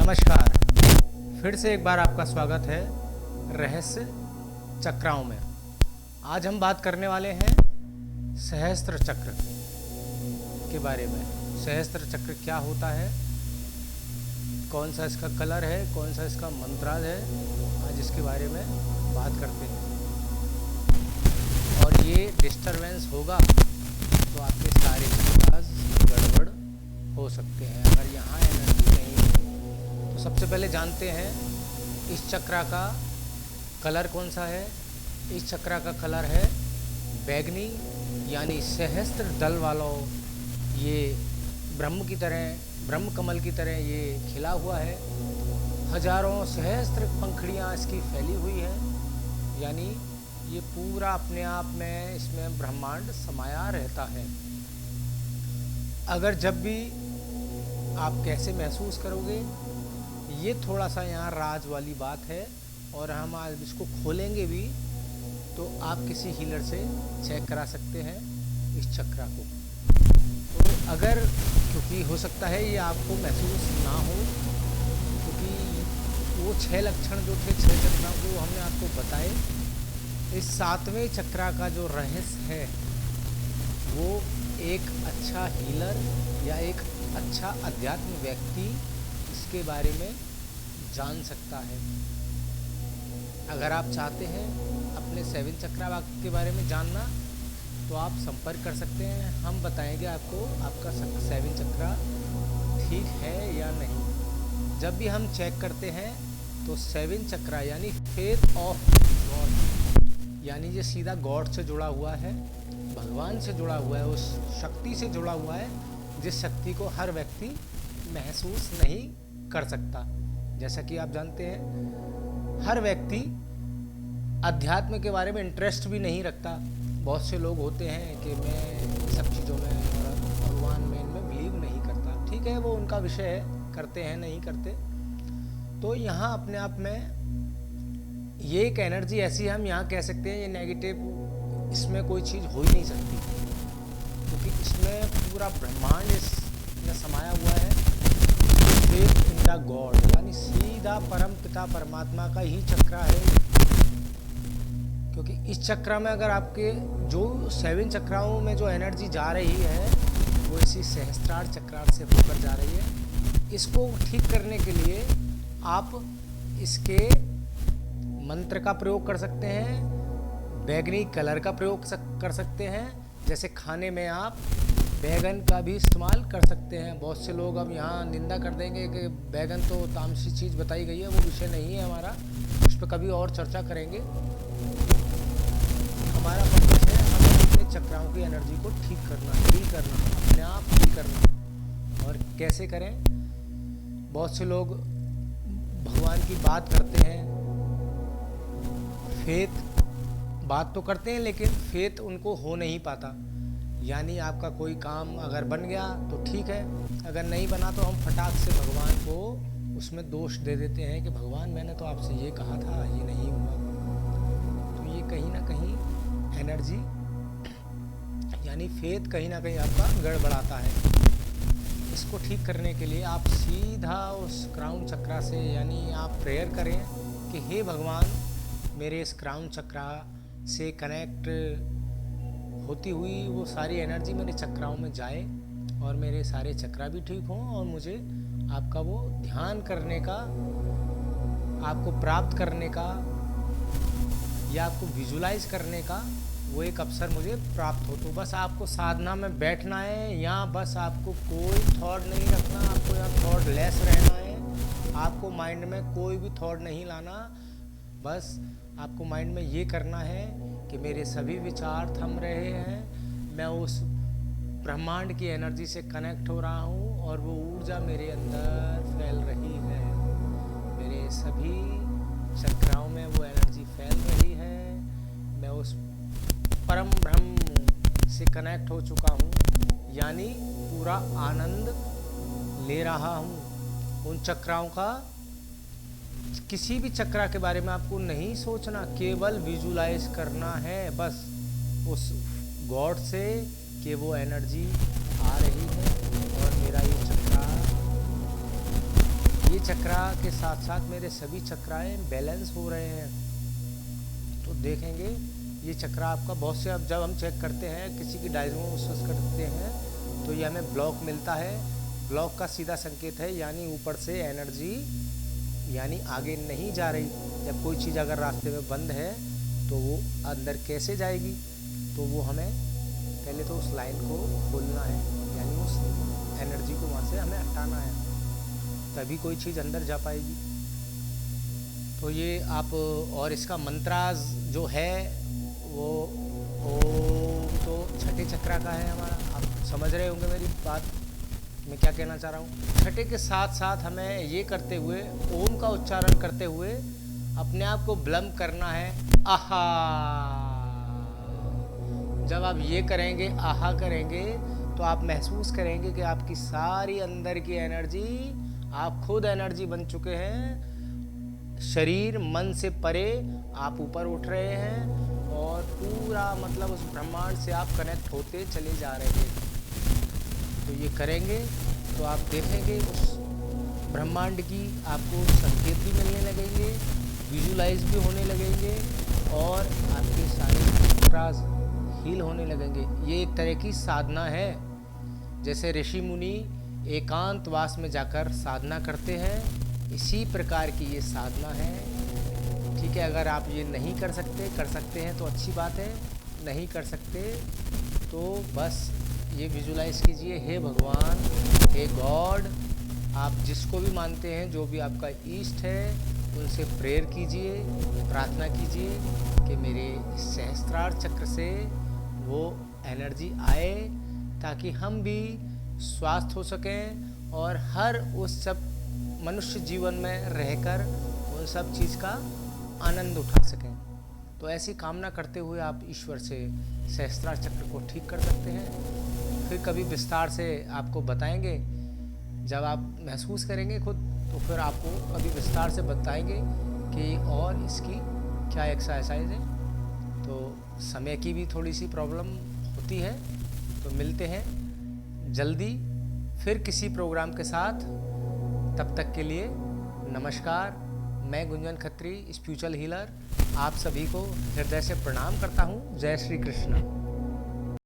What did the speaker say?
नमस्कार। फिर से एक बार आपका स्वागत है रहस्य चक्राओं में। आज हम बात करने वाले हैं सहस्त्र चक्र के बारे में। सहस्त्र चक्र क्या होता है, कौन सा इसका कलर है, कौन सा इसका मंत्राज है, आज इसके बारे में बात करते हैं। और ये डिस्टरबेंस होगा तो आपके सारे चक्रास गड़बड़ हो सकते हैं। अगर यहाँ एनर्जी नहीं है तो सबसे पहले जानते हैं इस चक्रा का कलर कौन सा है। इस चक्रा का कलर है बैगनी, यानी सहस्त्र दल वालों। ये ब्रह्म की तरह, ब्रह्म कमल की तरह ये खिला हुआ है। हजारों सहस्त्र पंखुड़ियाँ इसकी फैली हुई हैं, यानी ये पूरा अपने आप में इसमें ब्रह्मांड समाया रहता है। अगर जब भी आप कैसे महसूस करोगे, ये थोड़ा सा यहाँ राज वाली बात है और हम आज इसको खोलेंगे भी, तो आप किसी हीलर से चेक करा सकते हैं इस चक्रा को। तो अगर, क्योंकि हो सकता है ये आपको महसूस ना हो, क्योंकि वो 6 लक्षण जो थे 6 चक्रा को हमने आपको बताए। इस 7वें चक्रा का जो रहस्य है वो एक अच्छा हीलर या एक अच्छा अध्यात्म व्यक्ति इसके बारे में जान सकता है। अगर आप चाहते हैं अपने 7 चक्रा के बारे में जानना तो आप संपर्क कर सकते हैं। हम बताएंगे आपको आपका 7 चक्रा ठीक है या नहीं। जब भी हम चेक करते हैं तो 7 चक्रा यानी फेथ ऑफ गॉड, यानी ये सीधा गॉड से जुड़ा हुआ है, भगवान से जुड़ा हुआ है, उस शक्ति से जुड़ा हुआ है जिस शक्ति को हर व्यक्ति महसूस नहीं कर सकता। जैसा कि आप जानते हैं हर व्यक्ति अध्यात्म के बारे में इंटरेस्ट भी नहीं रखता। बहुत से लोग होते हैं कि मैं सब चीज़ों में और भगवान में इनमें बिलीव नहीं करता। ठीक है, वो उनका विषय है, करते हैं नहीं करते। तो यहाँ अपने आप में ये एक एनर्जी ऐसी है, हम यहाँ कह सकते हैं ये नेगेटिव, इसमें कोई चीज़ हो ही नहीं सकती, क्योंकि इसमें पूरा ब्रह्मांड इसमें समाया हुआ है। फेथ इन द गॉड, यानी सीधा परम पिता परमात्मा का ही चक्रा है। क्योंकि इस चक्रा में अगर आपके जो 7 चक्राओं में जो एनर्जी जा रही है वो इसी सहस्त्रार चक्रार से होकर जा रही है। इसको ठीक करने के लिए आप इसके मंत्र का प्रयोग कर सकते हैं, बैगनी कलर का प्रयोग कर सकते हैं। जैसे खाने में आप बैगन का भी इस्तेमाल कर सकते हैं। बहुत से लोग अब यहाँ निंदा कर देंगे कि बैगन तो तामसी चीज़ बताई गई है, वो विषय नहीं है हमारा, उस पर कभी और चर्चा करेंगे। हमारा पर्पस है हमें अपने चक्राओं की एनर्जी को ठीक करना, हील करना, अपने आप हील करना। और कैसे करें? बहुत से लोग भगवान की बात करते हैं, फेथ बात तो करते हैं लेकिन फेथ उनको हो नहीं पाता। यानी आपका कोई काम अगर बन गया तो ठीक है, अगर नहीं बना तो हम फटाक से भगवान को उसमें दोष दे देते हैं कि भगवान मैंने तो आपसे ये कहा था, ये नहीं हुआ। तो ये कहीं ना कहीं एनर्जी यानी फेथ कहीं ना कहीं आपका गड़बड़ाता है। इसको ठीक करने के लिए आप सीधा उस क्राउन चक्रा से, यानी आप प्रेयर करें कि हे भगवान, मेरे इस क्राउन चक्रा से कनेक्ट होती हुई वो सारी एनर्जी मेरे चक्राओं में जाए और मेरे सारे चक्रा भी ठीक हों, और मुझे आपका वो ध्यान करने का, आपको प्राप्त करने का या आपको विजुलाइज करने का वो एक अवसर मुझे प्राप्त हो। तो बस आपको साधना में बैठना है, यहाँ बस आपको कोई थॉट नहीं रखना, आपको यहाँ थॉट लेस रहना है, आपको माइंड में कोई भी थॉट नहीं लाना। बस आपको माइंड में ये करना है कि मेरे सभी विचार थम रहे हैं, मैं उस ब्रह्मांड की एनर्जी से कनेक्ट हो रहा हूँ और वो ऊर्जा मेरे अंदर फैल रही है। मेरे सभी चक्राओं में वो एनर्जी फैल रही है। मैं उस परम ब्रह्म से कनेक्ट हो चुका हूँ, यानी पूरा आनंद ले रहा हूँ उन चक्राओं का। किसी भी चक्रा के बारे में आपको नहीं सोचना, केवल विजुलाइज करना है बस उस गॉड से कि वो एनर्जी आ रही है और मेरा ये चक्रा के साथ साथ मेरे सभी चक्राएं बैलेंस हो रहे हैं। तो देखेंगे ये चक्रा आपका बहुत से, अब जब हम चेक करते हैं किसी की डायग्नोसिस करते हैं तो ये हमें ब्लॉक मिलता है। ब्लॉक का सीधा संकेत है, यानी ऊपर से एनर्जी यानी आगे नहीं जा रही। जब कोई चीज़ अगर रास्ते में बंद है तो वो अंदर कैसे जाएगी, तो वो हमें पहले तो उस लाइन को खोलना है, यानी उस एनर्जी को वहाँ से हमें हटाना है, तभी कोई चीज़ अंदर जा पाएगी। तो ये आप, और इसका मंत्राज जो है वो ओम, तो छठे चक्रा का है हमारा। आप समझ रहे होंगे मेरी बात, मैं क्या कहना चाह रहा हूँ। छठे के साथ साथ हमें ये करते हुए, ओम का उच्चारण करते हुए अपने आप को बुलंद करना है, आहा। जब आप ये करेंगे, आहा करेंगे, तो आप महसूस करेंगे कि आपकी सारी अंदर की एनर्जी, आप खुद एनर्जी बन चुके हैं। शरीर मन से परे आप ऊपर उठ रहे हैं और पूरा मतलब उस ब्रह्मांड से आप कनेक्ट होते चले जा रहे हैं। तो ये करेंगे तो आप देखेंगे उस ब्रह्मांड की आपको संकेत भी मिलने लगेंगे, विजुलाइज भी होने लगेंगे और आपके सारे चक्रास हील होने लगेंगे। ये एक तरह की साधना है, जैसे ऋषि मुनि एकांतवास में जाकर साधना करते हैं, इसी प्रकार की ये साधना है। ठीक है, अगर आप ये नहीं कर सकते हैं तो अच्छी बात है, नहीं कर सकते तो बस ये विजुलाइज कीजिए, हे भगवान, हे गॉड, आप जिसको भी मानते हैं, जो भी आपका ईष्ट है, उनसे प्रेयर कीजिए, प्रार्थना कीजिए कि मेरे सहस्त्रार चक्र से वो एनर्जी आए ताकि हम भी स्वस्थ हो सकें और हर उस सब मनुष्य जीवन में रहकर उन सब चीज़ का आनंद उठा सकें। तो ऐसी कामना करते हुए आप ईश्वर से सहस्त्रार चक्र को ठीक कर सकते हैं। फिर कभी विस्तार से आपको बताएंगे, जब आप महसूस करेंगे खुद, तो फिर आपको कभी विस्तार से बताएंगे कि और इसकी क्या एक्सरसाइज है। तो समय की भी थोड़ी सी प्रॉब्लम होती है, तो मिलते हैं जल्दी फिर किसी प्रोग्राम के साथ। तब तक के लिए नमस्कार। मैं गुंजन खत्री, स्पिरिचुअल हीलर, आप सभी को हृदय से प्रणाम करता हूँ। जय श्री कृष्ण।